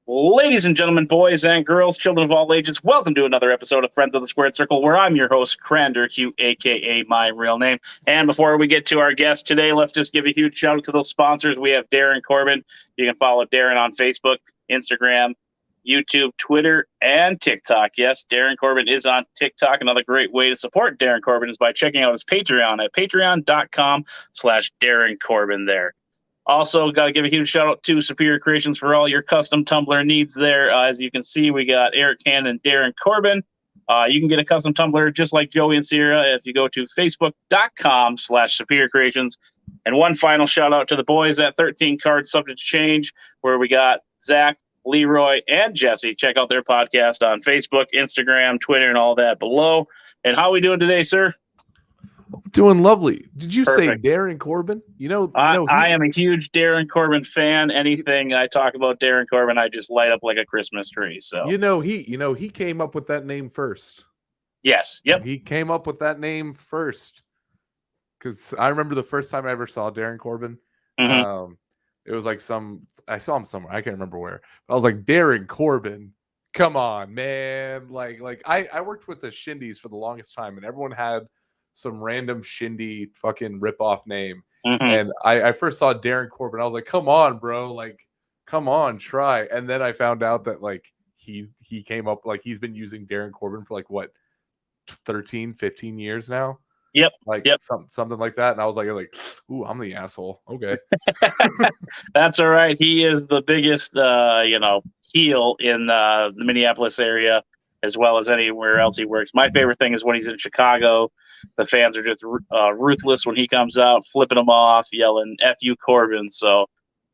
Ladies and gentlemen, boys and girls, children of all ages, welcome to another episode of Friends of the Squared Circle, where I'm your host, Crander Q, aka my real name. And before we get to our guest today, let's just give a huge shout out to those sponsors. We have Darren Corbin. You can follow Darren on Facebook, Instagram, YouTube, Twitter, and TikTok. Yes, Darren Corbin is on TikTok. Another great way to support Darren Corbin is by checking out his Patreon at patreon.com/Darren Corbin there. Also, got to give a huge shout out to Superior Creations for all your custom tumbler needs there. As you can see, we got Eric Cannon and Darren Corbin. You can get a custom tumbler just like Joey and Sierra if you go to facebook.com/Superior Creations. And one final shout out to the boys at 13 Cards Subject to Change, where we got Zach, Leroy, and Jesse. Check out their podcast on Facebook, Instagram, Twitter, and all that below. And how are we doing today, sir? Doing lovely. Did you Perfect. say Darren Corbin? I am a huge Darren Corbin fan. Anything I talk about Darren Corbin, I just light up like a Christmas tree. So he came up with that name first. yes, yep. He came up with that name first. Because I remember the first time I ever saw Darren Corbin. Mm-hmm. It was like I saw him somewhere. I can't remember where. But I was like, Darren Corbin, come on, man. I worked with the Shindies for the longest time, and everyone had some random Shindy fucking rip-off name. Mm-hmm. And I first saw Darren Corbin. I was like, come on, bro. Like, come on, try. And then I found out that like he came up, like he's been using Darren Corbin for like what 13, 15 years now. Yep. Like Yep. something like that. And I was like, ooh, I'm the asshole. Okay. That's all right. He is the biggest heel in the Minneapolis area, as well as anywhere else he works. My favorite thing is when he's in Chicago. The fans are just ruthless when he comes out, flipping them off, yelling "F you, Corbin." So,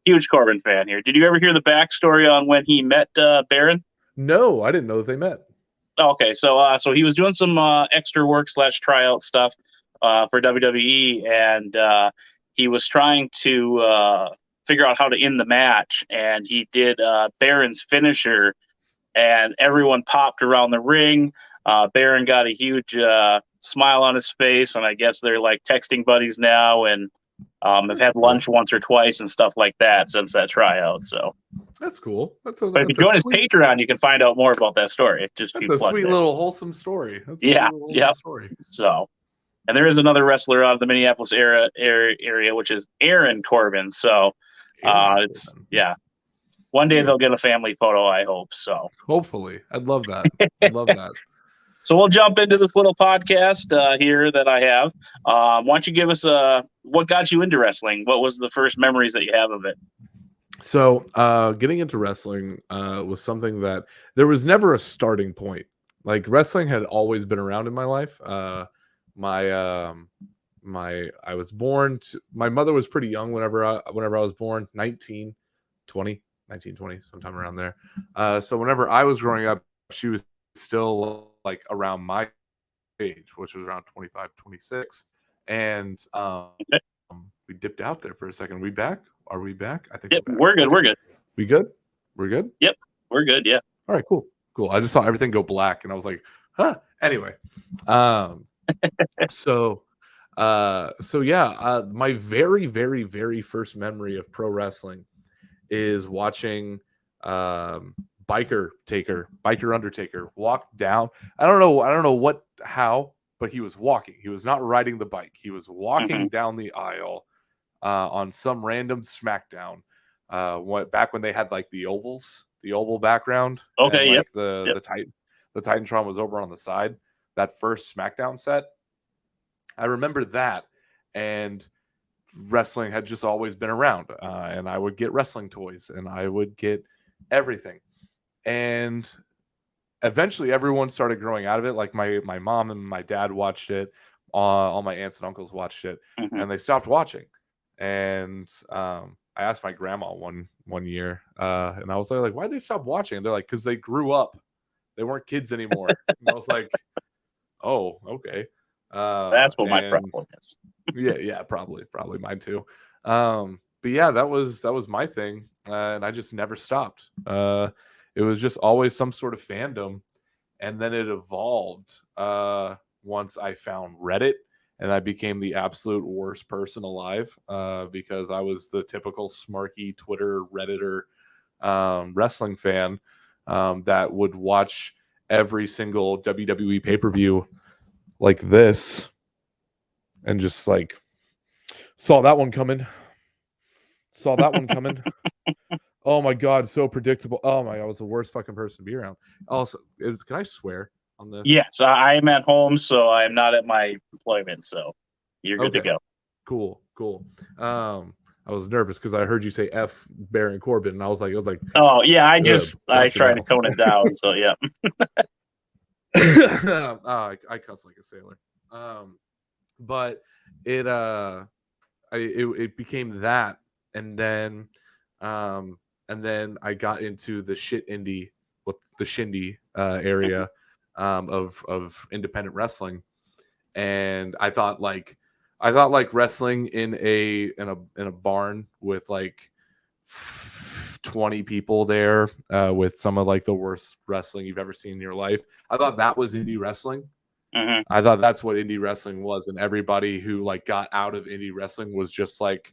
huge Corbin fan here. Did you ever hear the backstory on when he met Barron? No, I didn't know that they met. Okay, so he was doing some extra work / tryout stuff for WWE, and he was trying to figure out how to end the match, and he did Baron's finisher, and everyone popped around the ring. Baron got a huge smile on his face, and I guess they're like texting buddies now, and have had lunch once or twice and stuff like that since that tryout. So that's cool. But if you join his Patreon, you can find out more about that story. That's a sweet little wholesome story. Yeah. So, and there is another wrestler out of the Minneapolis area, which is Aaron Corbin. So, it's yeah. One day they'll get a family photo, I hope. So, hopefully, I'd love that. I'd love that. So we'll jump into this little podcast here that I have. Why don't you give us what got you into wrestling? What was the first memories that you have of it? So getting into wrestling was something that there was never a starting point. Like wrestling had always been around in my life. I was born to, my mother was pretty young whenever I was born, 19, 20, sometime around there. So whenever I was growing up, she was still like around my age, which was around 25, 26. And we dipped out there for a second. Are we back? Are we back? I think we're good. Okay. We're good. We good? We're good? Yep. We're good. Yeah. All right, cool. I just saw everything go black and I was like, huh. Anyway. So yeah, my very, very, very first memory of pro wrestling is watching Biker Undertaker walk down. I don't know how, but he was walking. He was not riding the bike. He was walking down the aisle on some random SmackDown. Back when they had like the oval background. Okay. And, like, the Titantron was over on the side. That first SmackDown set, I remember that, and wrestling had just always been around. And I would get wrestling toys, and I would get everything. And eventually everyone started growing out of it. Like my mom and my dad watched it. All my aunts and uncles watched it, and they stopped watching. And I asked my grandma one year, and I was like, why'd they stop watching? And they're like, because they grew up. They weren't kids anymore. And I was like, oh, okay. That's what my problem is. yeah, probably mine too. But yeah, that was my thing, and I just never stopped. It was just always some sort of fandom, and then it evolved once I found Reddit, and I became the absolute worst person alive because I was the typical smarky Twitter Redditor wrestling fan that would watch every single WWE pay-per-view like this and just like saw that one coming. Oh my god, so predictable. Oh my god, I was the worst fucking person to be around. Also, can I swear on this? Yes, I'm at home, so I'm not at my employment, so you're good to Okay. go. Cool. I was nervous because I heard you say F Baron Corbin, and I was like, Oh yeah, I watch your try to mouth. tone it down. So yeah. I cuss like a sailor. But it it became that, and then I got into the the shindy area of independent wrestling, and I thought like wrestling in a barn with like 20 people there with some of like the worst wrestling you've ever seen in your life. I thought that was indie wrestling. Mm-hmm. I thought that's what indie wrestling was, and everybody who like got out of indie wrestling was just like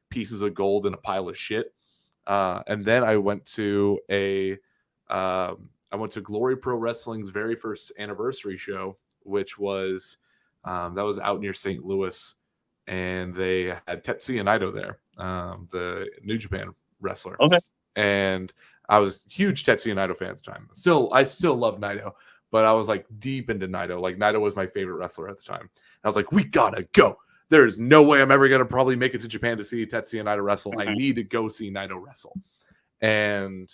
pieces of gold in a pile of shit. And then I went to Glory Pro Wrestling's very first anniversary show, which was that was out near St. Louis, and they had Tetsuya Naito there, the New Japan wrestler. Okay. And I was a huge Tetsuya Naito fan at the time. I still love Naito, but I was like deep into Naito. Like Naito was my favorite wrestler at the time. I was like, we gotta go. There's no way I'm ever gonna probably make it to Japan to see Tetsuya Naito wrestle. Mm-hmm. I need to go see Naito wrestle. And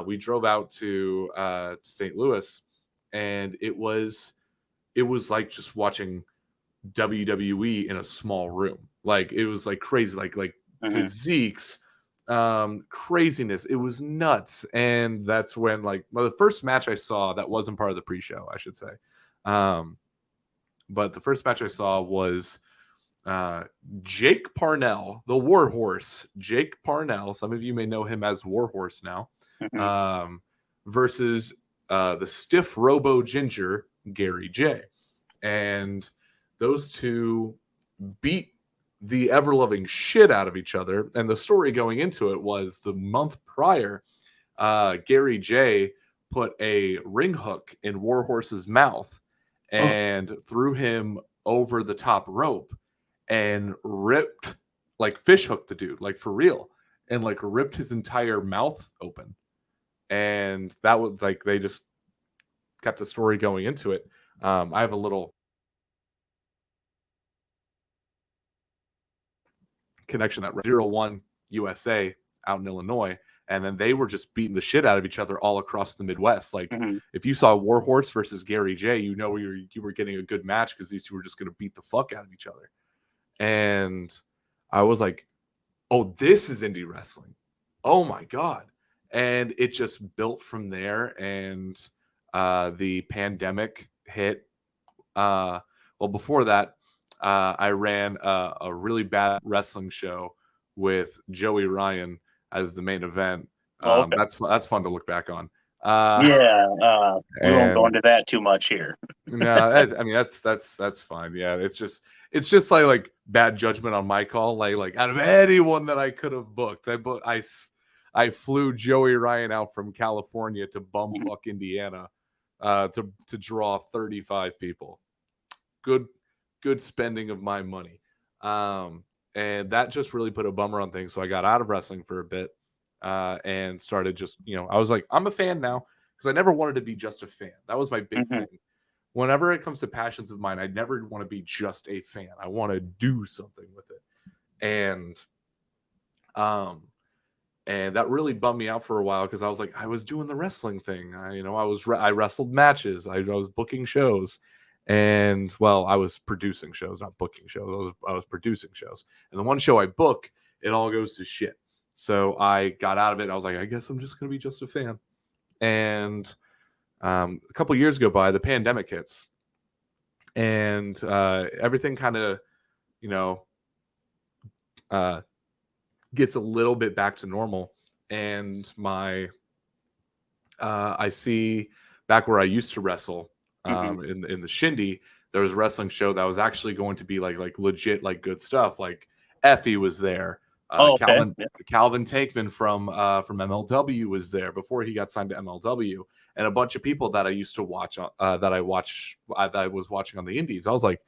we drove out to St. Louis, and it was like just watching WWE in a small room. Like it was like crazy, like Mm-hmm. physiques, craziness. It was nuts. And that's when the first match I saw that wasn't part of the pre-show, I should say. But the first match I saw was Jake Parnell, the Warhorse. Jake Parnell, some of you may know him as Warhorse now, Mm-hmm. versus the stiff Robo Ginger, Gary J. And those two beat the ever-loving shit out of each other. And the story going into it was the month prior, Gary J put a ring hook in Warhorse's mouth and threw him over the top rope and ripped, like fish hooked the dude, like for real, and like ripped his entire mouth open. And that was like, they just kept the story going into it. I have a little connection that 01 USA out in Illinois, and then they were just beating the shit out of each other all across the Midwest. Like Mm-hmm. if you saw Warhorse versus Gary J, you know you were getting a good match because these two were just going to beat the fuck out of each other. And I was like, oh, this is indie wrestling. Oh my god. And it just built from there. And the pandemic hit. Well, before that, I ran a really bad wrestling show with Joey Ryan as the main event. Okay. That's fun to look back on. Yeah. We won't go And into that too much here. no, I mean that's fine. Yeah, it's just like bad judgment on my call. Like out of anyone that I could have booked, I flew Joey Ryan out from California to bumfuck Indiana, to draw 35 people. Good spending of my money. And that just really put a bummer on things. So I got out of wrestling for a bit, and started just, I was like, I'm a fan now, because I never wanted to be just a fan. That was my big Mm-hmm. thing. Whenever it comes to passions of mine, I never want to be just a fan. I want to do something with it. And that really bummed me out for a while, because I was like, I was doing the wrestling thing. I wrestled matches. I was booking shows, and well, I was producing shows, not booking shows. I was producing shows, and the one show I book, it all goes to shit. So I got out of it. I was like, I guess I'm just gonna be just a fan. And a couple years go by, the pandemic hits, and everything kind of, gets a little bit back to normal. And I see back where I used to wrestle, in the Shindy, there was a wrestling show that was actually going to be like legit, like good stuff. Like Effie was there, Oh, okay. Calvin Tankman from MLW was there before he got signed to MLW, and a bunch of people that I used to watch that I was watching on the Indies. I was like,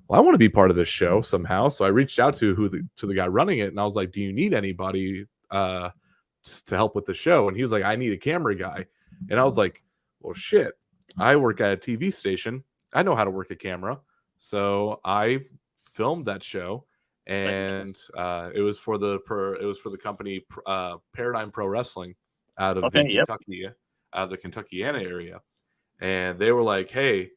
well, I want to be part of this show somehow. So I reached out to the guy running it, and I was like, do you need anybody to help with the show? And he was like, I need a camera guy. And I was like, well, shit, I work at a TV station. I know how to work a camera. So I filmed that show, and it was for the company Paradigm Pro Wrestling out of Okay. Yep. the Kentuckiana area. And they were like, hey,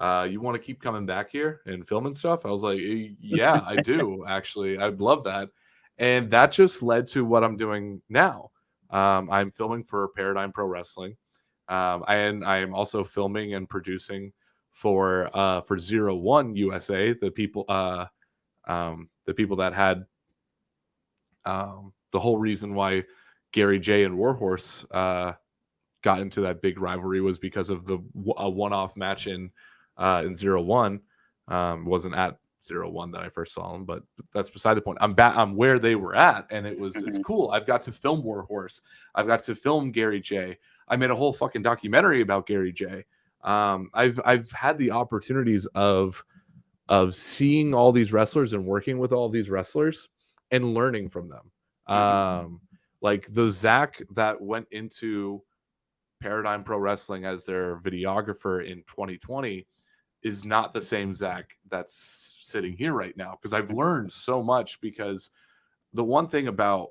you want to keep coming back here and filming stuff? I was like, yeah, I do, actually. I'd love that. And that just led to what I'm doing now. I'm filming for Paradigm Pro Wrestling. And I'm also filming and producing for 01 USA, the people that had the whole reason why Gary J and Warhorse got into that big rivalry was because of a one-off match in 01. Wasn't at 01 that I first saw him, but that's beside the point. I'm where they were at, and it's cool. I've got to film Warhorse. I've got to film Gary J. I made a whole fucking documentary about Gary J. I've had the opportunities of seeing all these wrestlers and working with all these wrestlers and learning from them. Like the Zach that went into Paradigm Pro Wrestling as their videographer in 2020 is not the same Zach that's sitting here right now, because I've learned so much. Because the one thing about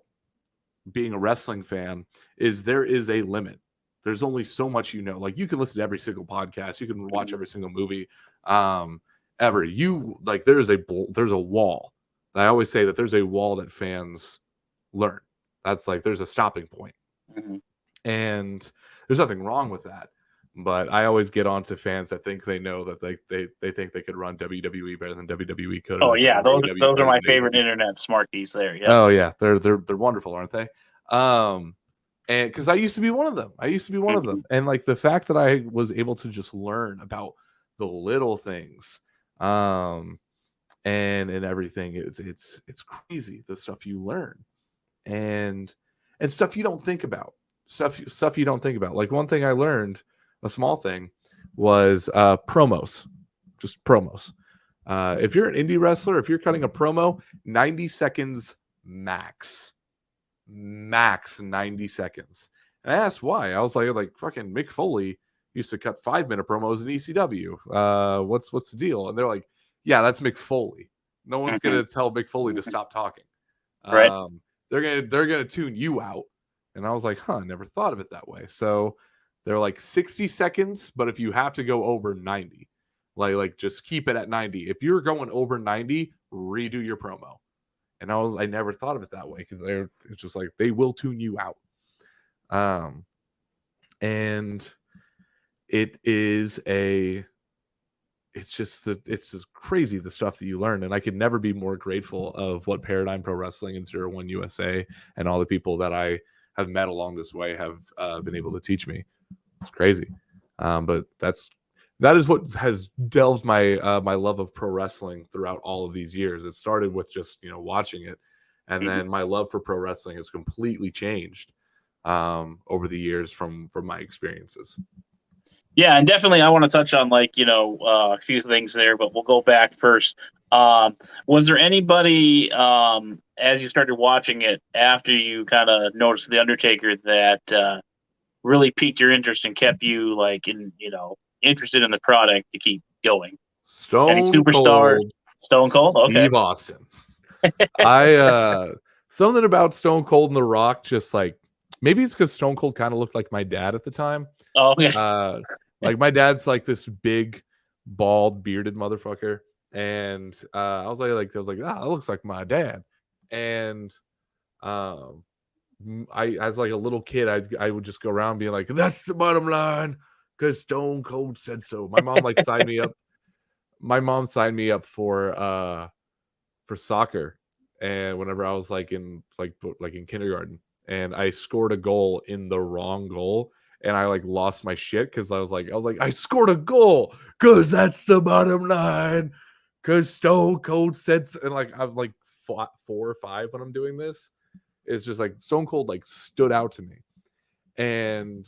being a wrestling fan is there is a limit. There's only so much, like you can listen to every single podcast, you can watch every single movie ever. You like there's a wall. I always say that there's a wall that fans learn. That's like there's a stopping point. And there's nothing wrong with that. But I always get on to fans that think they know that they think they could run WWE better than WWE could. Oh yeah, those are my favorite internet smarties there. Yeah. Oh yeah, they're wonderful, aren't they? And because I used to be one of them. And like the fact that I was able to just learn about the little things, and everything, it's crazy the stuff you learn, and stuff you don't think about. Stuff you don't think about. Like one thing I learned, a small thing, was promos. Just promos. If you're an indie wrestler, if you're cutting a promo, 90 seconds max. Max 90 seconds. And I asked why. I was like fucking Mick Foley used to cut 5-minute promos in ECW. What's the deal? And they're like, yeah, that's Mick Foley. No one's gonna tell Mick Foley to stop talking. Right. They're gonna tune you out. And I was like, I never thought of it that way. So they're like 60 seconds, but if you have to go over 90, like just keep it at 90. If you're going over 90, redo your promo. And I never thought of it that way, because it's just like they will tune you out. And it's just crazy the stuff that you learn. And I could never be more grateful of what Paradigm Pro Wrestling and 01 USA and all the people that I have met along this way have been able to teach me. It's crazy. But that is what has delved my my love of pro wrestling throughout all of these years. It started with just watching it, and then my love for pro wrestling has completely changed over the years from my experiences. Yeah, and definitely I want to touch on a few things there, but we'll go back first. Was there anybody as you started watching it after you kind of noticed the Undertaker that really piqued your interest and kept you interested in the product to keep going? Any superstar? Stone Cold? Okay. Steve Austin. I something about Stone Cold and The Rock, just like maybe it's because Stone Cold kind of looked like my dad at the time. Oh yeah. Like my dad's like this big, bald, bearded motherfucker, and I was like, that looks like my dad. And I, as like a little kid, I would just go around being like, that's the bottom line, because Stone Cold said so. My mom signed me up. My mom signed me up for soccer, and whenever I was in kindergarten, and I scored a goal in the wrong goal, and I lost my shit, because I was like I scored a goal because that's the bottom line, because Stone Cold said so. And I was 4 or 5 when I'm doing this, It's just like Stone Cold like stood out to me. And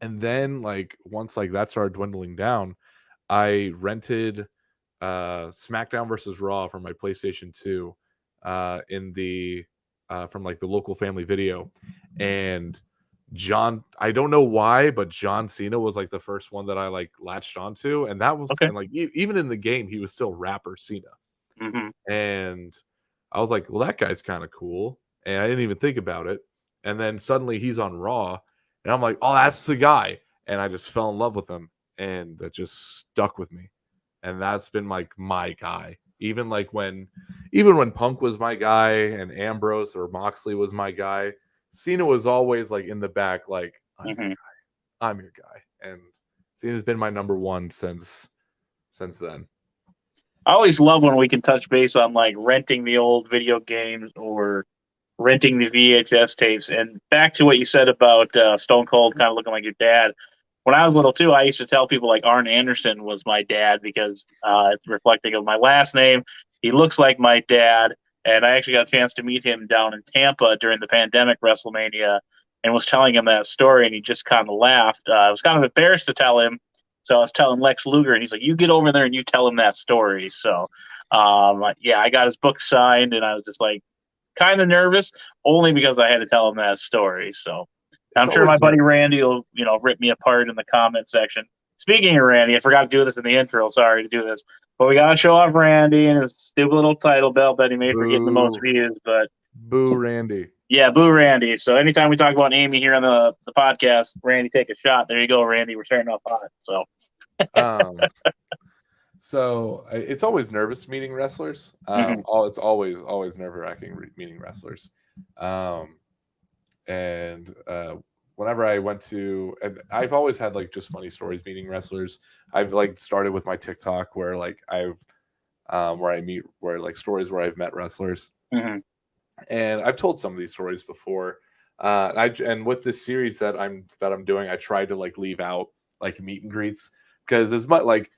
then like once like that started dwindling down, I rented SmackDown versus Raw from my PlayStation 2 in the from like the local family video. And I don't know why, but John Cena was like the first one that I like latched onto. And that was, Okay. and like even in the game, he was still rapper Cena. Hmm. And I was like, well, that guy's kind of cool. And I didn't even think about it. And then suddenly he's on Raw. And I'm like, oh, that's the guy. And I just fell in love with him. And that just stuck with me. And that's been like my guy. Even when Punk was my guy and Ambrose or Moxley was my guy, Cena was always like in the back, like, I'm your Hmm. guy. I'm your guy. And Cena's been my number one since then. I always love when we can touch base on like renting the old video games or renting the VHS tapes. And back to what you said about Stone Cold kind of looking like your dad. When I was little too, I used to tell people like Arn Anderson was my dad because it's reflecting of my last name. He looks like my dad, and I actually got a chance to meet him down in Tampa during the pandemic WrestleMania, and was telling him that story, and he just kind of laughed. I was kind of embarrassed to tell him, so I was telling Lex Luger, and he's like, "You get over there and you tell him that story." So, yeah, I got his book signed, and I was just like kind of nervous, only because I had to tell him that story. So It's I'm sure my always buddy Randy will, rip me apart in the comment section. Speaking of Randy, I forgot to do this in the intro. Sorry to do this, but we got to show off Randy and his stupid little title belt that he made for getting the most boo, views. But boo, Randy. yeah, boo Randy. So anytime we talk about Amy here on the podcast, Randy, take a shot. There you go, Randy. We're starting off hot. So Um, it's always nervous meeting wrestlers. mhm. It's always nerve wracking meeting wrestlers. Um, and whenever I went to, and I've always had like just funny stories meeting wrestlers. I've like started with my TikTok where like where like stories where I've met wrestlers, Mhm. and I've told some of these stories before. And with this series that I'm doing, I tried to like leave out like meet and greets, because as much like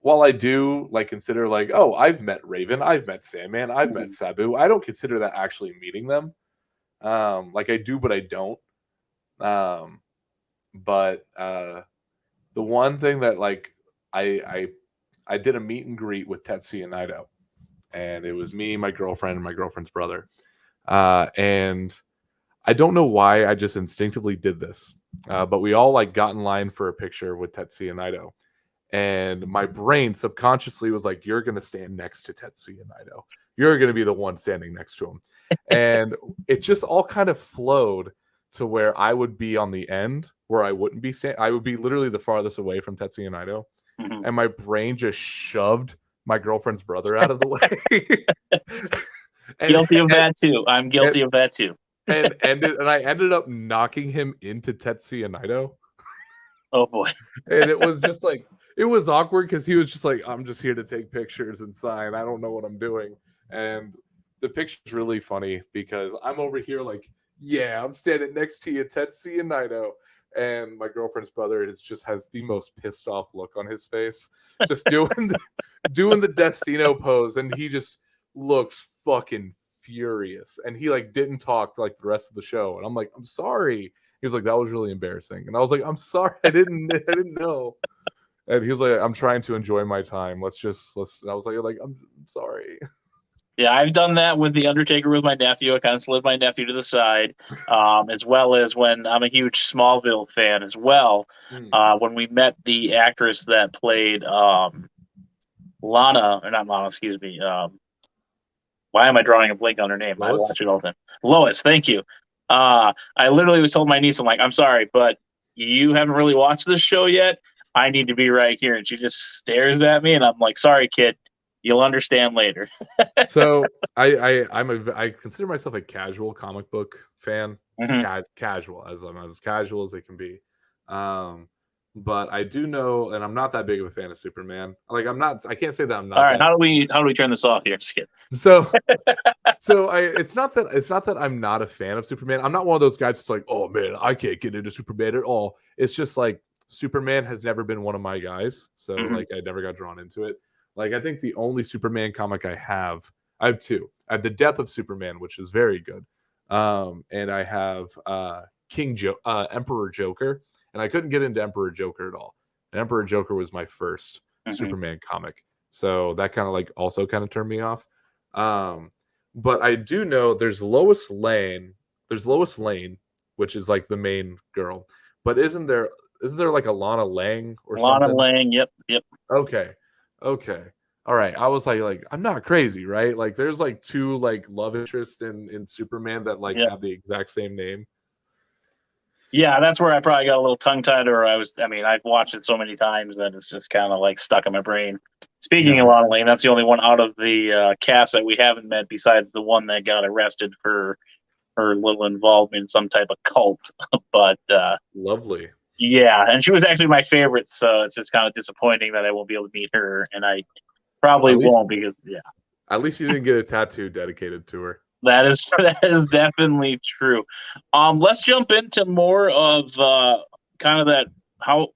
while I do like consider like, oh, I've met Raven, I've met Sandman, I've met Mhm. Sabu, I don't consider that actually meeting them. Like I do, but I don't. Um, but the one thing that like I did a meet and greet with Tetsuya Naito, and it was me, my girlfriend, and my girlfriend's brother. And I don't know why I just instinctively did this, but we all like got in line for a picture with Tetsuya Naito, and my brain subconsciously was like, "You're gonna stand next to Tetsuya Naito. You're gonna be the one standing next to him," and it just all kind of flowed to where I would be on the end, where I wouldn't be I would be literally the farthest away from Tetsuya Naito, Mhm. and my brain just shoved my girlfriend's brother out of the way. and, Guilty of and that too. I'm and guilty of that too. and I ended up knocking him into Tetsuya Naito. Oh boy. And it was just like, it was awkward because he was just like, I'm just here to take pictures and sign. I don't know what I'm doing. And the picture's really funny because I'm over here like, yeah, I'm standing next to you, Tetsuya Naito. And my girlfriend's brother just has the most pissed off look on his face, just doing the Destino pose, and he just looks fucking furious. And he like didn't talk like the rest of the show. And I'm like, I'm sorry. He was like, that was really embarrassing. And I was like, I'm sorry, I didn't know. And he was like, I'm trying to enjoy my time. Let's. And I was like, I'm sorry. Yeah, I've done that with The Undertaker with my nephew. I kind of slid my nephew to the side, as well as when I'm a huge Smallville fan as well. Hmm. When we met the actress that played Lana, or not Lana, excuse me. Why am I drawing a blank on her name? I Lois? watch it all the time. Lois, thank you. I literally was told my niece, I'm like, I'm sorry, but you haven't really watched this show yet. I need to be right here. And she just stares at me, and I'm like, sorry, kid. You'll understand later. So I consider myself a casual comic book fan. Mhm. Casual, as I'm as casual as they can be. Um, but I do know, and I'm not that big of a fan of Superman. Like I can't say that I'm All not right, that. how do we turn this off here? Just kidding. So it's not that I'm not a fan of Superman. I'm not one of those guys that's like, oh man, I can't get into Superman at all. It's just like Superman has never been one of my guys, so Mhm. like I never got drawn into it. Like I think the only Superman comic I have two. I have the Death of Superman, which is very good, And I have Emperor Joker, and I couldn't get into Emperor Joker at all. And Emperor Joker was my first Superman comic, so that kind of like also kind of turned me off. But I do know there's Lois Lane. There's Lois Lane, which is like the main girl. But isn't there like a Lana Lang or Lana something? Lang. Yep. Okay. Okay. All right. I was like I'm not crazy, right? Like there's like two like love interests in Superman that like Yep. have the exact same name. Yeah, that's where I probably got a little tongue tied, or I've watched it so many times that it's just kind of like stuck in my brain. Speaking of No. Lana Lang, that's the only one out of the cast that we haven't met besides the one that got arrested for her little involvement in some type of cult. But Lovely. yeah, and she was actually my favorite, so it's just kind of disappointing that I won't be able to meet her, and I probably At least won't because yeah, you didn't get a tattoo dedicated to her. that is that is definitely true. Let's jump into more of kind of that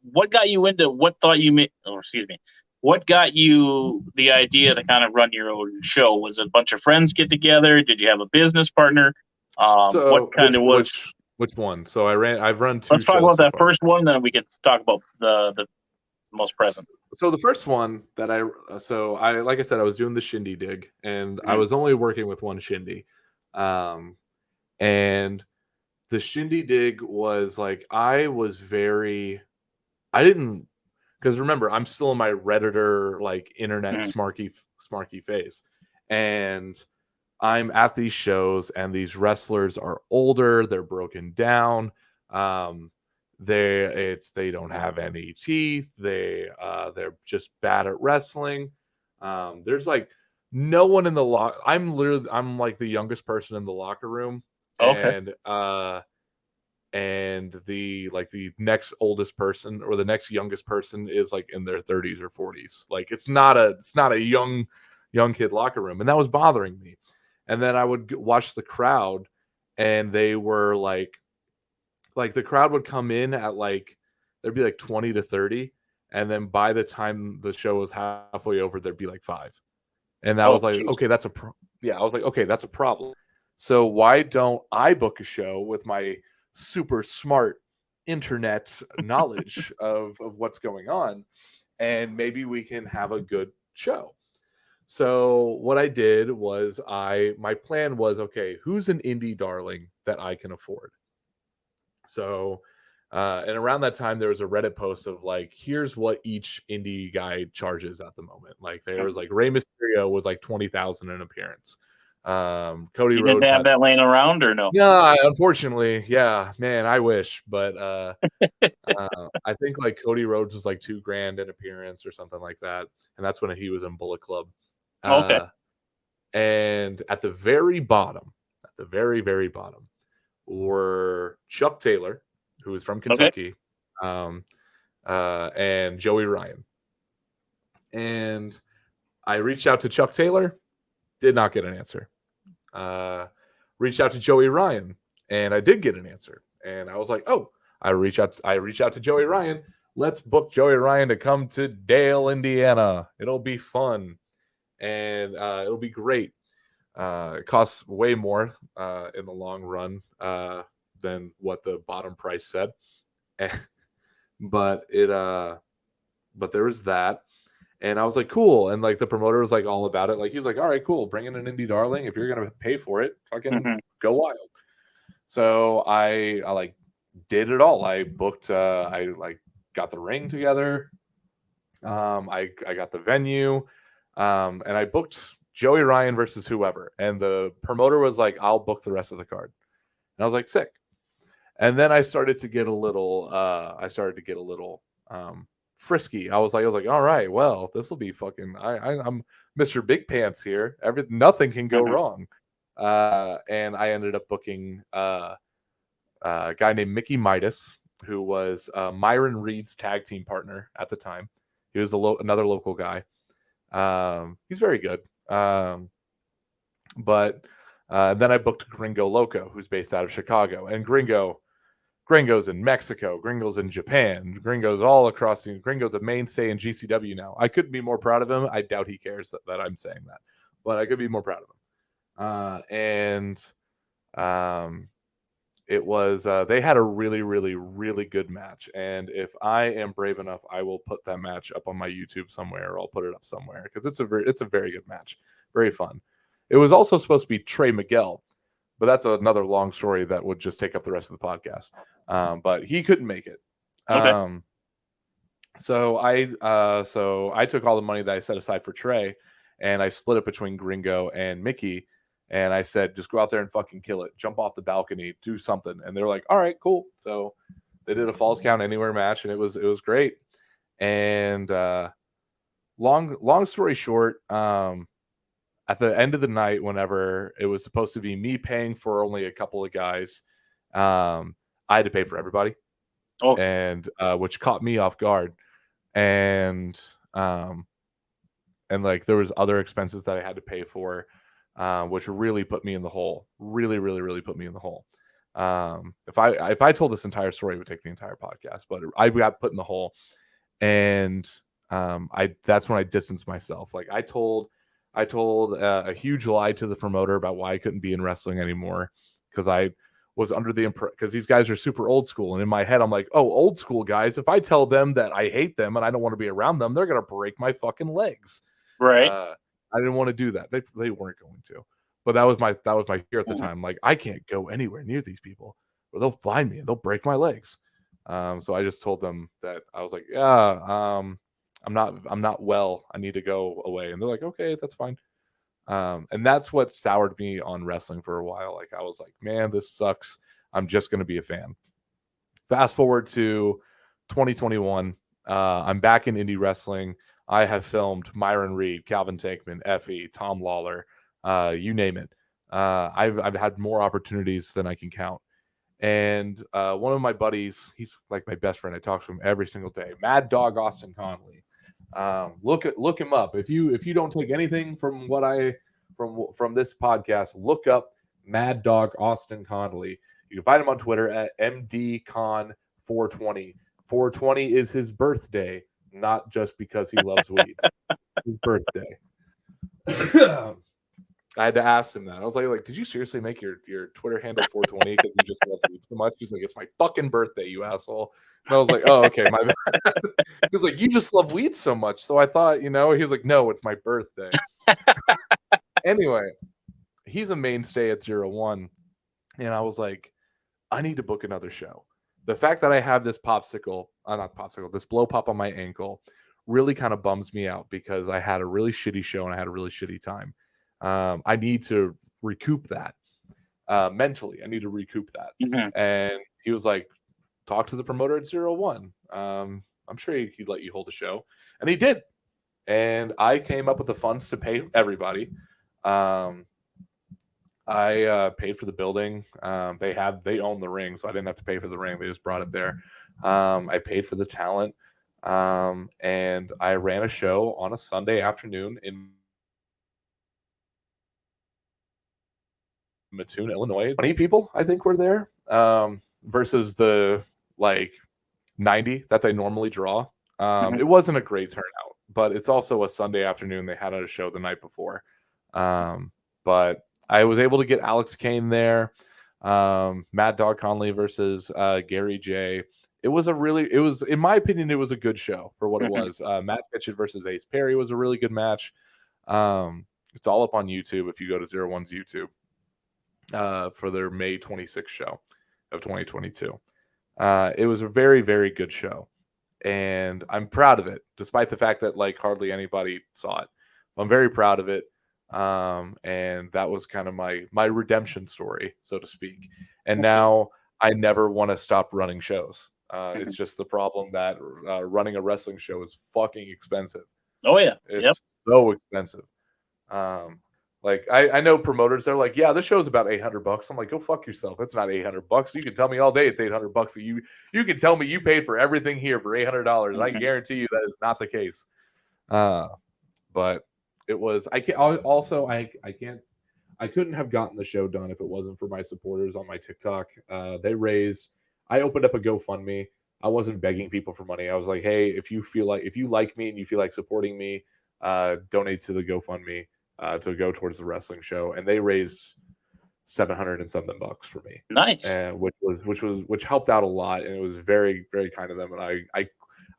what got you into what thought you made or excuse me, what got you the idea to kind of run your own show? Was it a bunch of friends get together? Did you have a business partner? What So kind of was which one? So I've run two let's talk shows about so that far. first one, then we can talk about the most present. So the first one that I like I said I was doing the shindy dig, and I Mhm. was only working with one shindy, and the shindy dig was like I didn't because remember I'm still in my redditor like internet Mhm. smarky phase, and I'm at these shows and these wrestlers are older, they're broken down. Um, they don't have any teeth. They're just bad at wrestling. There's like no one in the I'm like the youngest person in the locker room, Okay. and the next oldest person or the next youngest person is like in their 30s or 40s. Like it's not a young kid locker room, and that was bothering me. And then I would watch the crowd, and they were like the crowd would come in at like there'd be like 20 to 30, and then by the time the show was halfway over there'd be like 5. And I Oh, was like, jeez. okay, yeah, I was like, okay, that's a problem. So why don't I book a show with my super smart internet knowledge of what's going on, and maybe we can have a good show. So what I did was my plan was, okay, who's an indie darling that I can afford? So and around that time there was a Reddit post of like, here's what each indie guy charges at the moment. Like there was Mhm. like Rey Mysterio was like 20,000 an appearance. Cody You didn't Rhodes have had that laying around, or no? yeah, unfortunately, yeah, man, I wish, but I think like Cody Rhodes was like 2 grand an appearance or something like that, and that's when he was in Bullet Club. Okay. Uh, and at the very bottom, were Chuck Taylor, who is from Okay. Kentucky, um, and Joey Ryan. And I reached out to Chuck Taylor, did not get an answer. Uh, Reached out to Joey Ryan, and I did get an answer. And I was like, oh, I reached out to Joey Ryan. Let's book Joey Ryan to come to Dale, Indiana. It'll be fun, and it'll be great. It costs way more in the long run than what the bottom price said, but but there was that, and I was like, cool. And like the promoter was like all about it. Like he was like, all right, cool, bring in an indie darling. If you're gonna pay for it, fucking Hmm. go wild. So I like did it all. I booked. I like got the ring together. I got the venue, and I booked Joey Ryan versus whoever. And the promoter was like, I'll book the rest of the card. And I was like, sick. And then I started to get a little frisky. I was like, all right, well, this will be fucking I'm Mr. Big Pants here. Nothing can go Hmm. wrong. And I ended up booking a guy named Mickey Midas, who was Myron Reed's tag team partner at the time. He was another local guy. He's very good. But then I booked Gringo Loco, who's based out of Chicago, and Gringo's in Mexico, Gringo's in Japan, Gringo's all across Gringo's a mainstay in GCW now. I couldn't be more proud of him. I doubt he cares that I'm saying that, but I could be more proud of him. And Um, it was they had a really, really, really good match, and if I am brave enough, I will put that match up on my YouTube somewhere, or I'll put it up somewhere because it's a very good match, very fun. It was also supposed to be Trey Miguel, but that's another long story that would just take up the rest of the podcast. But he couldn't make it. Okay. So I took all the money that I set aside for Trey, and I split it between Gringo and Mickey. And I said, just go out there and fucking kill it. Jump off the balcony, do something. And they're like, all right, cool. So they did a Falls Count Anywhere match, and it was great. And long story short, at the end of the night, whenever it was supposed to be me paying for only a couple of guys, I had to pay for everybody, Oh, and which caught me off guard. And um, and like there was other expenses that I had to pay for, which really put me in the hole. Really, really, really put me in the hole. If I told this entire story, it would take the entire podcast. But I got put in the hole, and I that's when I distanced myself. Like I told a huge lie to the promoter about why I couldn't be in wrestling anymore because I was under the impression because these guys are super old school, and in my head I'm like, oh, old school guys. If I tell them that I hate them and I don't want to be around them, they're gonna break my fucking legs. right. Uh, I didn't want to do that. They weren't going to, but that was my fear at the Mhm. time. Like I can't go anywhere near these people, or they'll find me and they'll break my legs. So I just told them that I was like, yeah, I'm not well. I need to go away, and they're like, okay, that's fine. And that's what soured me on wrestling for a while. Like I was like, man, this sucks. I'm just gonna be a fan. Fast forward to 2021. I'm back in indie wrestling. I have filmed Myron Reed, Calvin Tankman, Effie, Tom Lawler, you name it. I've had more opportunities than I can count. And one of my buddies, he's like my best friend. I talk to him every single day. Mad Dog Austin Conley. Look him up. If you don't take anything from what I from this podcast, look up Mad Dog Austin Conley. You can find him on Twitter at MDCon420. 420 is his birthday, not just because he loves weed. His birthday. I had to ask him that. I was like, did you seriously make your Twitter handle 420 because you just love weed so much? He's like, it's my fucking birthday, you asshole. And I was like, oh, okay, my bad. He was like, you just love weed so much. So I thought, he was like, no, it's my birthday. Anyway, he's a mainstay at 01. And I was like, I need to book another show. The fact that I have this not popsicle, this blow pop on my ankle really kind of bums me out because I had a really shitty show and I had a really shitty time. I need to recoup that mentally. I need to recoup that. Mhm. And he was like, talk to the promoter at 01. I'm sure he'd let you hold the show. And he did. And I came up with the funds to pay everybody. I paid for the building. They own the ring, so I didn't have to pay for the ring. They just brought it there. I paid for the talent, and I ran a show on a Sunday afternoon in Mattoon, Illinois. 20 people, I think, were there, versus the like 90 that they normally draw. Mhm. It wasn't a great turnout, but it's also a Sunday afternoon. They had a show the night before. But I was able to get Alex Kane there. Mad Dog Conley versus Gary J. It was, in my opinion, it was a good show for what it Mhm. was. Matt Kitchen versus Ace Perry was a really good match. It's all up on YouTube if you go to 01's YouTube for their May 26th show of 2022. It was a very, very good show, and I'm proud of it, despite the fact that like hardly anybody saw it. I'm very proud of it, and that was kind of my redemption story, so to speak. And now I never want to stop running shows. It's Mhm. just the problem that running a wrestling show is fucking expensive. Oh yeah. Yep. It's so expensive. Um, like I know promoters, they're like, yeah, this show's about $800. I'm like, go fuck yourself. It's not $800. You can tell me all day it's $800. You can tell me you paid for everything here for $800. I Mhm. guarantee you that is not the case. Uh, but it was. I can't. Also, I can't. I couldn't have gotten the show done if it wasn't for my supporters on my TikTok. They raised. I opened up a GoFundMe. I wasn't begging people for money. I was like, hey, if you like me and you feel like supporting me, donate to the GoFundMe to go towards the wrestling show. And they raised $700 and something for me, Nice. and which helped out a lot, and it was very, very kind of them. And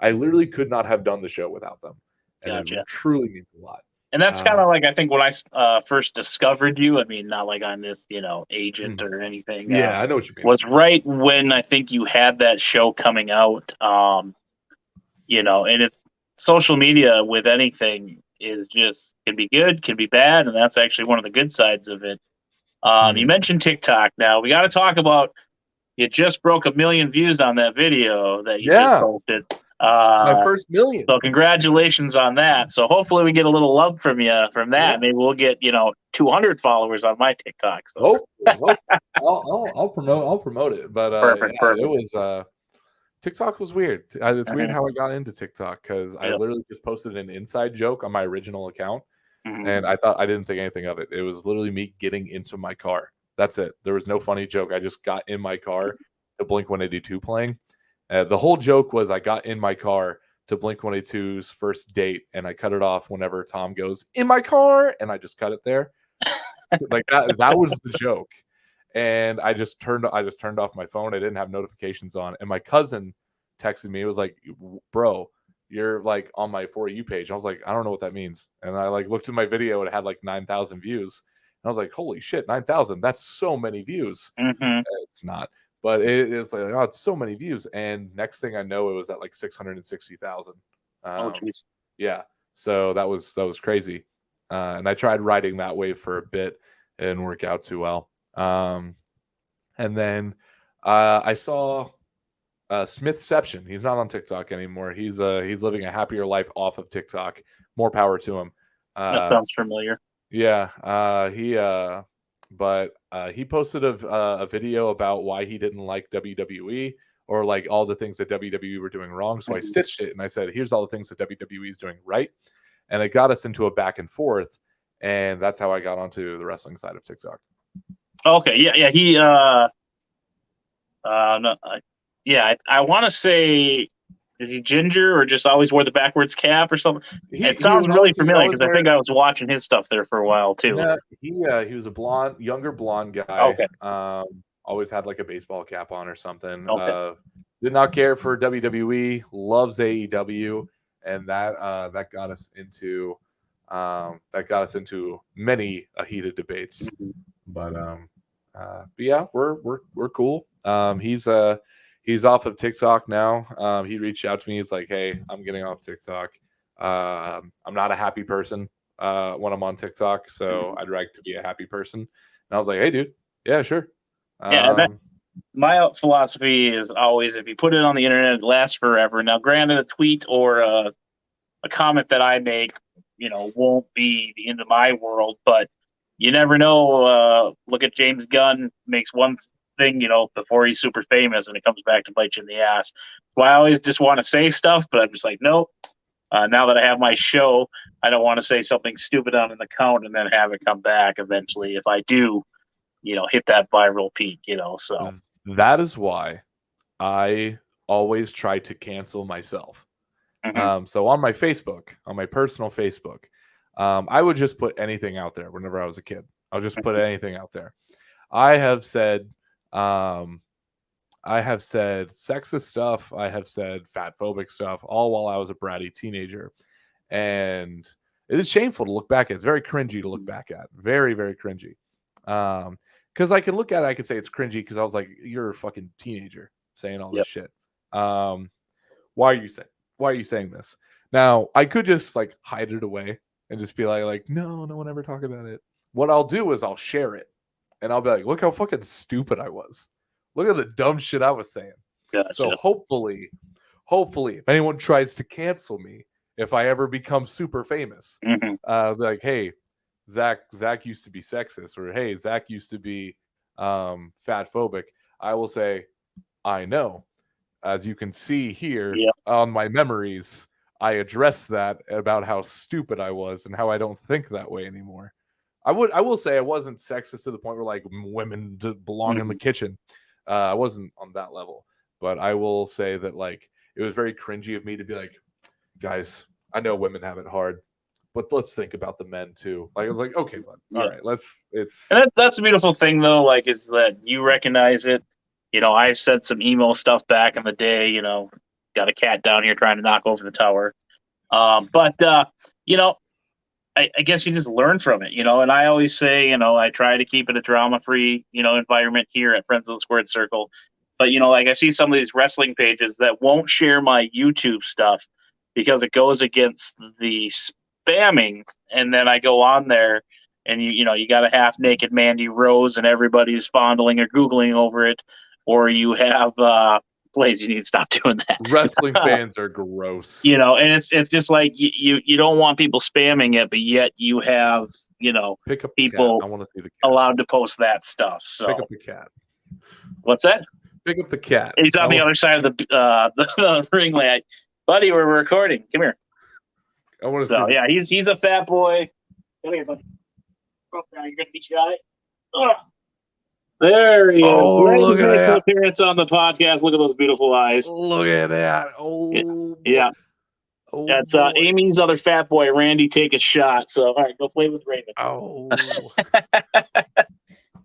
I literally could not have done the show without them, and it Gotcha. truly means a lot. And that's kind of like, I think, when I first discovered you. I mean, not like on this, agent Mm. or anything. Yeah, I know what you mean. Was right when I think you had that show coming out. And it's social media with anything is just can be good, can be bad, and that's actually one of the good sides of it. You mentioned TikTok. Now we got to talk about. You just broke 1 million views on that video that you just Yeah, posted. my first million. So congratulations on that. So hopefully we get a little love from you from that. Yeah. Maybe we'll get 200 followers on my TikTok. So I'll promote it. But perfect. it was TikTok was weird. It's weird Mhm. how I got into TikTok because I Yep. literally just posted an inside joke on my original account, Mhm. and I didn't think anything of it. It was literally me getting into my car. That's it. There was no funny joke. I just got in my car to Blink 182 playing. The whole joke was I got in my car to Blink 182's first date, and I cut it off whenever Tom goes in my car, and I just cut it there. Like that was the joke. And I just turned off my phone. I didn't have notifications on, and my cousin texted me. It was like, "Bro, you're like on my For You page." I was like, "I don't know what that means." And I like looked at my video, and it had like 9,000 views. And I was like, "Holy shit, 9,000! That's so many views." Mhm. It's not, but it's like, oh, it's so many views. And next thing I know, it was at like 660,000. Oh Um, jeez. yeah, so that was crazy. And I tried riding that wave for a bit. It didn't work out too well. And then I saw Smithception. He's not on TikTok anymore. He's living a happier life off of TikTok. More power to him. That sounds familiar. Yeah, he posted a video about why he didn't like WWE or like all the things that WWE were doing wrong. So I Mhm. stitched it and I said, "Here's all the things that WWE is doing right," and it got us into a back and forth, and that's how I got onto the wrestling side of TikTok. Okay. Yeah. He. No, yeah. I want to say, is he ginger or just always wore the backwards cap or something? It He sounds would really always familiar because I think I was watching his stuff there for a while too. yeah, he was a younger blonde guy. Okay. Always had like a baseball cap on or something. Okay. Did not care for WWE. Loves AEW, and that got us into many heated debates. Mhm. But yeah, we're cool. He's off of TikTok now. He reached out to me. He's like, "Hey, I'm getting off TikTok. I'm not a happy person when I'm on TikTok, so Mhm. I'd like to be a happy person." And I was like, "Hey, dude, yeah, sure." Yeah. Um, My philosophy is always if you put it on the internet, it lasts forever. Now, granted, a tweet or a comment that I make, won't be the end of my world, but you never know. Look at James Gunn makes one thing, before he's super famous, and it comes back to bite you in the ass. So I always just want to say stuff, but I'm just like, nope. Now that I have my show, I don't want to say something stupid on an account and then have it come back eventually. If I do, hit that viral peak, so. that is why I always try to cancel myself. Mhm. So on my Facebook, on my personal Facebook, I would just put anything out there whenever I was a kid. I'll just put anything out there. I have said, um, I have said sexist stuff. I have said fat phobic stuff, all while I was a bratty teenager, and it is shameful to look back at. It's very cringy to look back at. Very, very cringy. Because I can look at it, I can say it's cringy because I was like, "You're a fucking teenager saying all this Yep. shit." Um, why are you saying this? Now, I could just like hide it away and just be like, no, no one ever talk about it. What I'll do is I'll share it and I'll be like, look how fucking stupid I was. Look at the dumb shit I was saying. So Gotcha. hopefully, if anyone tries to cancel me, if I ever become super famous, Mhm. be like, hey, Zach used to be sexist, or hey, Zach used to be fat phobic. I will say, I know. As you can see here Yep. on my memories, I addressed that about how stupid I was and how I don't think that way anymore. I will say I wasn't sexist to the point where like women belong in the Mhm. kitchen. I wasn't on that level, but I will say that like it was very cringy of me to be like, guys, I know women have it hard, but let's think about the men too. Like, I was like, okay, bud, all right, And that's the beautiful thing, though, like, is that you recognize it. I've said some emo stuff back in the day. Got a cat down here trying to knock over the tower. But I guess you just learn from it, and I always say, I try to keep it a drama-free, environment here at Friends of the Squared Circle. But, like, I see some of these wrestling pages that won't share my YouTube stuff because it goes against the spamming. And then I go on there and, you got a half-naked Mandy Rose and everybody's fondling or Googling over it. Or you have, Blaze, you need to stop doing that. wrestling fans are gross. And it's just like you don't want people spamming it, but yet you have, Pick up people the cat. I want to see the cat. allowed to post that stuff. So pick up the cat. What's that? Pick up the cat. He's on the other side of the ring light. Buddy, we're recording. Come here. I want to see. Yeah, he's a fat boy. Come here, buddy. You're gonna be shy. Oh. There he is. Look at makes that. appearance on the podcast. Look at those beautiful eyes. Look at that. Oh, yeah. Oh, that's Amy's other fat boy, Randy. Take a shot. So, all right, go play with Raven. Oh.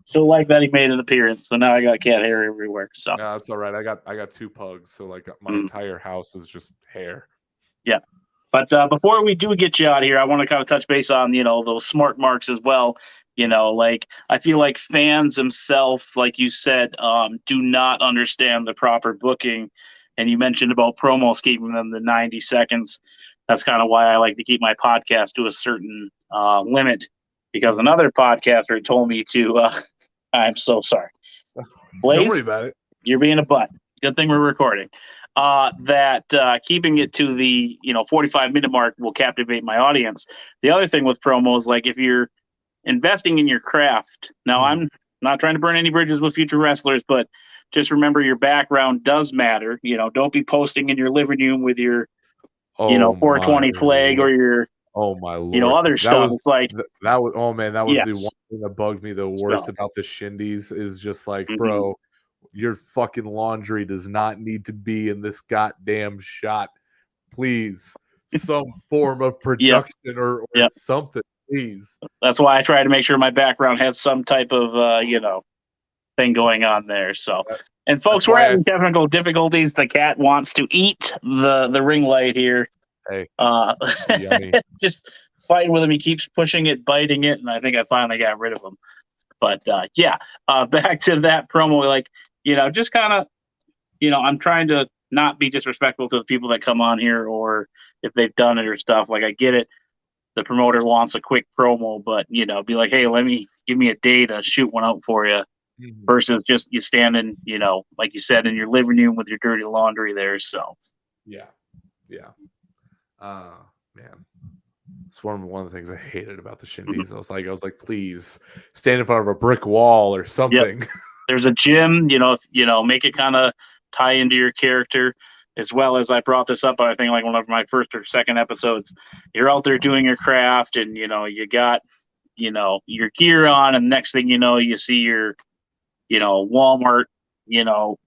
So like that, he made an appearance. So now I got cat hair everywhere. So no, that's all right. I got 2 pugs, so like my entire house is just hair. Yeah. But before we do get you out of here, I want to kind of touch base on, those smart marks as well. Like, I feel like fans themselves, like you said, do not understand the proper booking. And you mentioned about promos keeping them to 90 seconds. That's kind of why I like to keep my podcast to a certain limit, because another podcaster told me to, I'm so sorry. Blaze, don't worry about it. You're being a butt. Good thing we're recording. That keeping it to the 45-minute mark will captivate my audience. The other thing with promos, like if you're investing in your craft, now I'm not trying to burn any bridges with future wrestlers, but just remember your background does matter. Don't be posting in your living room with your 420 flag or your my lord, other stuff. It's like that was the one thing that bugged me the worst about the shindies is just like, bro, your fucking laundry does not need to be in this goddamn shot. Please, some form of production or something, please. That's why I try to make sure my background has some type of thing going on there. So, and folks, we're having technical difficulties. The cat wants to eat the ring light here. Hey, just fighting with him. He keeps pushing it, biting it, and I think I finally got rid of him. But back to that promo, like, just kind of, I'm trying to not be disrespectful to the people that come on here, or if they've done it or stuff. Like, I get it. The promoter wants a quick promo, but, be like, hey, give me a day to shoot one out for you, versus just you standing, like you said, in your living room with your dirty laundry there. So, yeah. Man, it's one of the things I hated about the shindies. I was like, please stand in front of a brick wall or something. Yep. There's a gym, make it kind of tie into your character, as well as I brought this up, I think, like one of my first or second episodes. You're out there doing your craft, and you got your gear on, and next thing you see your Walmart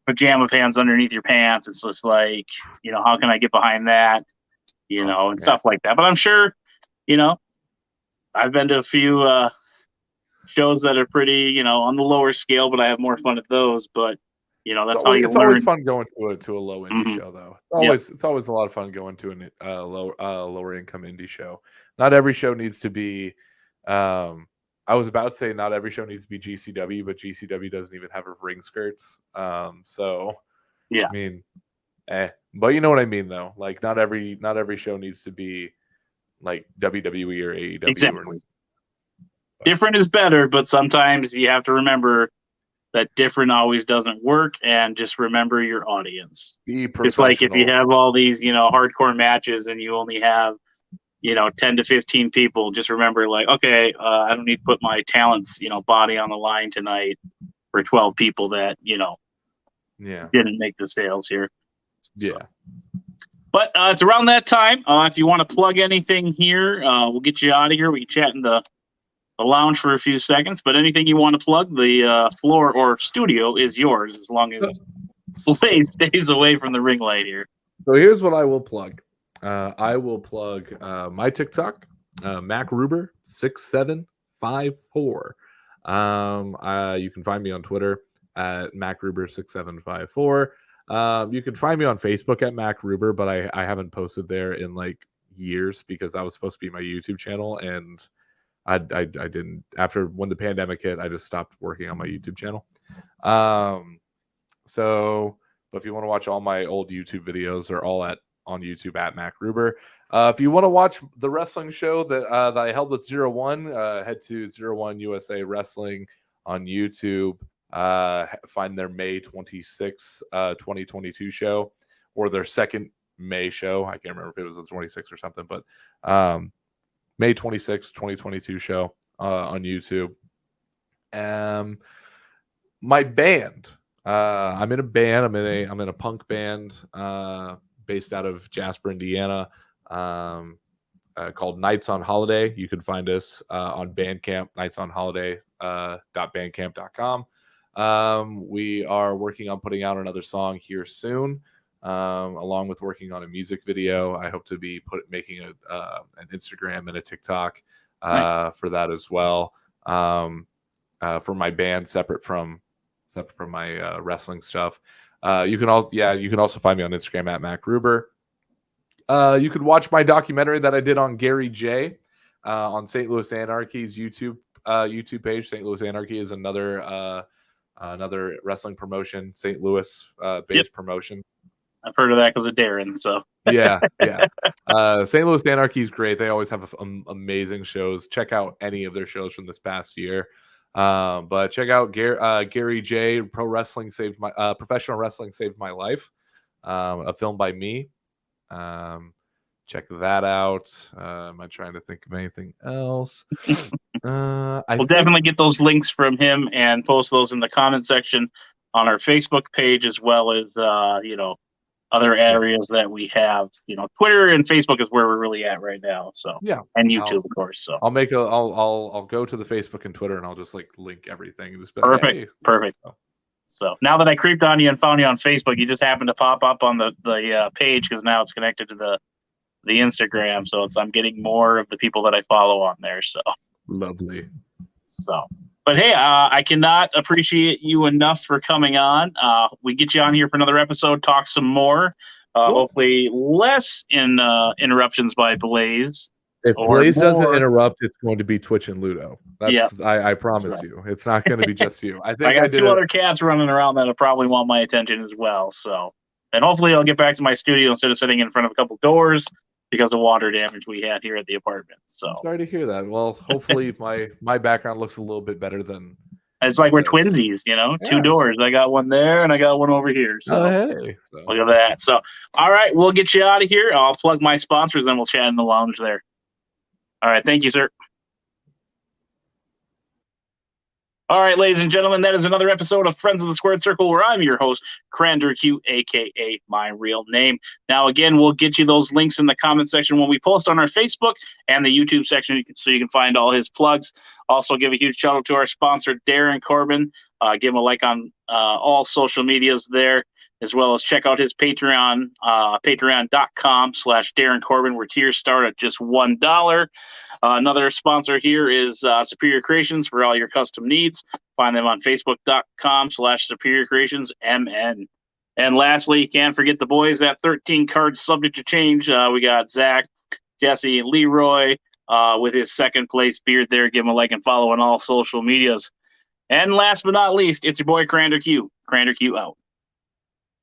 pajama pants underneath your pants. It's just like, how can I get behind that? And stuff like that. But I'm sure, I've been to a few shows that are pretty, on the lower scale, but I have more fun at those. But that's how you learn. It's always fun going to a low indie show, though. It's always a lot of fun going to a lower income indie show. Not every show needs to be. I was about to say not every show needs to be GCW, but GCW doesn't even have ring skirts. So yeah, I mean. But you know what I mean, though. Like, not every show needs to be like WWE or AEW. Exactly. Different is better, but sometimes you have to remember that different always doesn't work, and just remember your audience. Be professional. It's like if you have all these, hardcore matches and you only have, 10 to 15 people, just remember, like, okay, I don't need to put my talents, body on the line tonight for 12 people that, didn't make the sales here. Yeah. So. But it's around that time. If you want to plug anything here, we'll get you out of here. We can chat in the lounge for a few seconds. But anything you want to plug, the floor or studio is yours, as long as Blaze stays away from the ring light here. So here's what I will plug. I will plug my TikTok, Mac Ruber 6754. You can find me on Twitter at Mac Ruber 6754. You can find me on Facebook at Mac Ruber, but I haven't posted there in like years because that was supposed to be my YouTube channel, and I didn't. After when the pandemic hit, I just stopped working on my YouTube channel. So, but if you want to watch all my old YouTube videos, they're all on YouTube at Mac Ruber. If you want to watch the wrestling show that I held with 01, head to 01 USA Wrestling on YouTube. Find their May 26th, 2022 show, or their second May show. I can't remember if it was the 26th or something, but May 26th, 2022 show on YouTube. My band. I'm in a band. I'm in a punk band based out of Jasper, Indiana, called Nights on Holiday. You can find us on Bandcamp, nightsonholiday.bandcamp.com. We are working on putting out another song here soon, along with working on a music video. I hope to be making an Instagram and a TikTok for that as well, for my band, separate from my wrestling stuff. You can also find me on Instagram at Mac Ruber. You could watch my documentary that I did on Gary J on St. Louis Anarchy's YouTube page. St. Louis Anarchy is another wrestling promotion, St. Louis based promotion. I've heard of that because of Darren. So yeah. St. Louis Anarchy is great. They always have amazing shows. Check out any of their shows from this past year. But check out Gary J. Professional Wrestling Saved My Life, a film by me. Check that out. Am I trying to think of anything else? We'll definitely get those links from him and post those in the comment section on our Facebook page, as well as other areas that we have. Twitter and Facebook is where we're really at right now. So and YouTube, of course. So I'll go to the Facebook and Twitter, and I'll just link everything. And just be perfect, hey. Perfect. So now that I creeped on you and found you on Facebook, you just happened to pop up on the page because now it's connected to the Instagram. So I'm getting more of the people that I follow on there. So lovely. So, but hey, I cannot appreciate you enough for coming on. We get you on here for another episode, talk some more. Hopefully less interruptions by Blaze. If Blaze doesn't interrupt, it's going to be Twitch and Ludo. I promise you. It's not going to be just you. I think I got two other cats running around that'll probably want my attention as well. So, and hopefully I'll get back to my studio instead of sitting in front of a couple doors because of water damage we had here at the apartment. So I'm sorry to hear that. Well, hopefully my background looks a little bit better than. It's like we're twinsies, two doors. I got one there and I got one over here. So hey. Look at that. So, all right, we'll get you out of here. I'll plug my sponsors and we'll chat in the lounge there. All right. Thank you, sir. All right, ladies and gentlemen, that is another episode of Friends of the Squared Circle, where I'm your host, Crander Q, a.k.a. my real name. Now, again, we'll get you those links in the comment section when we post on our Facebook and the YouTube section, so you can find all his plugs. Also, give a huge shout out to our sponsor, Darren Corbin. Give him a like on all social medias there, as well as check out his Patreon, patreon.com/Darren Corbin, where tiers start at just $1. Another sponsor here is Superior Creations for all your custom needs. Find them on facebook.com/Superior Creations MN. And lastly, can't forget the boys at 13 Cards Subject to Change. We got Zach, Jesse, Leroy with his second place beard there. Give him a like and follow on all social medias. And last but not least, it's your boy Crander Q. Crander Q out.